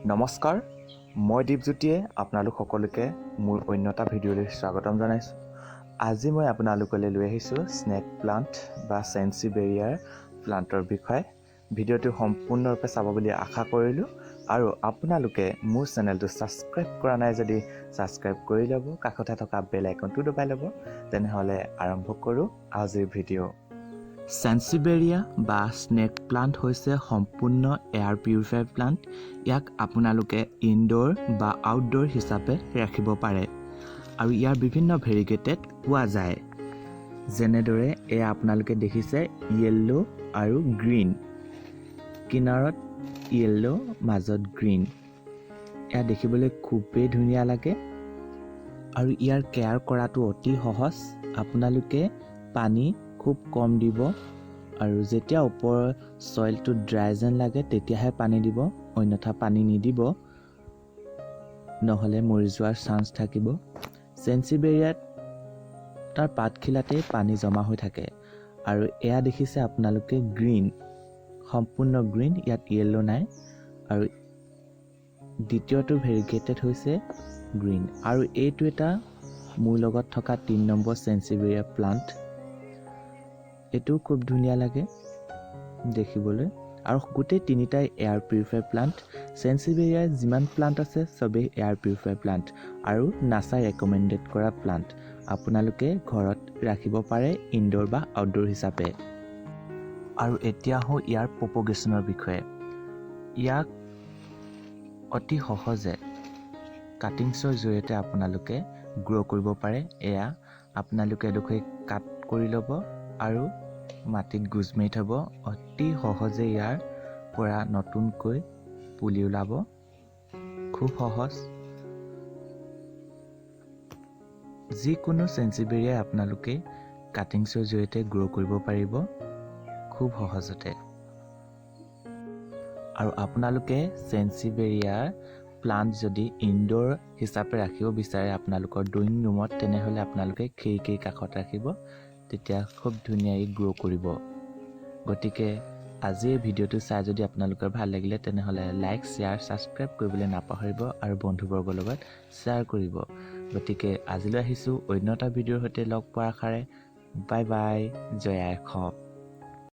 নমস্কাৰ, মই দীপজ্যোতিয়ে আপোনালোক সকলোকে মোৰ অন্য এটা ভিডিঅ'লৈ স্বাগতম জনাইছোঁ। আজি মই আপোনালোকলৈ লৈ আহিছোঁ স্নেক প্লাণ্ট বা চেনচিবেৰিয়াৰ প্লাণ্টৰ বিষয়ে। ভিডিঅ'টো সম্পূৰ্ণৰূপে চাব বুলি আশা কৰিলোঁ আৰু আপোনালোকে মোৰ চেনেলটো ছাবস্ক্ৰাইব কৰা নাই যদি ছাবস্ক্ৰাইব কৰি ল'ব, কাষতে থকা বেল আইকনটো দবাই ল'ব। তেনেহ'লে আৰম্ভ কৰোঁ আজিৰ ভিডিঅ'। চেনচিবেৰিয়া বা স্নেক প্লাণ্ট হৈছে সম্পূৰ্ণ এয়াৰ পিউৰিফায়াৰ প্লাণ্ট। ইয়াক আপোনালোকে ইনডোৰ বা আউটডোৰ হিচাপে ৰাখিব পাৰে আৰু ইয়াৰ বিভিন্ন ভেৰিগেটেড পোৱা যায়। যেনেদৰে এয়া আপোনালোকে দেখিছে য়েল্লো আৰু গ্ৰীণ, কিনাৰত য়েল্লো, মাজত গ্ৰীণ। এয়া দেখিবলৈ খুবেই ধুনীয়া লাগে আৰু ইয়াৰ কেয়াৰ কৰাটো অতি সহজ। আপোনালোকে পানী খুব কম দিব আৰু যেতিয়া ওপৰৰ ছইলটো ড্ৰাই যেন লাগে তেতিয়াহে পানী দিব, অন্যথা পানী নিদিব, নহ'লে মৰি যোৱাৰ চান্স থাকিব। চেনচিবেৰিয়াত তাৰ পাতখিলাতেই পানী জমা হৈ থাকে আৰু এয়া দেখিছে আপোনালোকে গ্ৰীণ, সম্পূৰ্ণ গ্ৰীণ, ইয়াত য়েল্লো নাই। আৰু দ্বিতীয়টো ভেৰিগেটেড হৈছে গ্ৰীণ আৰু এইটো এটা মোৰ লগত থকা 3 নম্বৰ চেনচিবেৰিয়া প্লাণ্ট। এইটোও খুব ধুনীয়া লাগে দেখিবলৈ আৰু গোটেই তিনিটাই এয়াৰ পিউৰিফায়াৰ প্লাণ্ট। চেনচিবেৰিয়াৰ যিমান প্লাণ্ট আছে চবেই এয়াৰ পিউৰিফায়াৰ প্লাণ্ট আৰু নাছাই ৰেকমেণ্ডেড কৰা প্লাণ্ট। আপোনালোকে ঘৰত ৰাখিব পাৰে ইনডোৰ বা আউটডোৰ হিচাপে। আৰু এতিয়া আহোঁ ইয়াৰ প্ৰপগেশ্যনৰ বিষয়ে। ইয়াক অতি সহজে কাটিংছৰ জৰিয়তে আপোনালোকে গ্ৰ' কৰিব পাৰে। এয়া আপোনালোকে এডোখৰ কাট কৰি ল'ব আৰু মাটিত গোজ মাৰি থ'ব। অতি সহজে ইয়াৰ পৰা নতুনকৈ পুলি ওলাব, খুব সহজ। যিকোনো চেনচিবেৰিয়াই আপোনালোকে কাটিংছৰ জৰিয়তে গ্ৰ' কৰিব পাৰিব খুব সহজতে। আৰু আপোনালোকে চেনচিবেৰিয়াৰ প্লাণ্ট যদি ইনডোৰ হিচাপে ৰাখিব বিচাৰে আপোনালোকৰ ড্ৰয়িং ৰুমত, তেনেহ'লে আপোনালোকে খিৰিকীৰ কাষত ৰাখিব, তেতিয়া খুব ধুনীয়াকৈ গ্ৰ' কৰিব। গতিকে আজি এই ভিডিঅ'টো চাই যদি আপোনালোকৰ ভাল লাগিলে তেনেহ'লে লাইক, শ্বেয়াৰ, ছাবস্ক্ৰাইব কৰিবলৈ নাপাহৰিব আৰু বন্ধুবৰ্গৰ লগত শ্বেয়াৰ কৰিব। গতিকে আজিলৈ আহিছোঁ অন্য এটা ভিডিঅ'ৰ সৈতে লগ পোৱাৰ আশাৰে। বাই বাই, জয় আই অসম।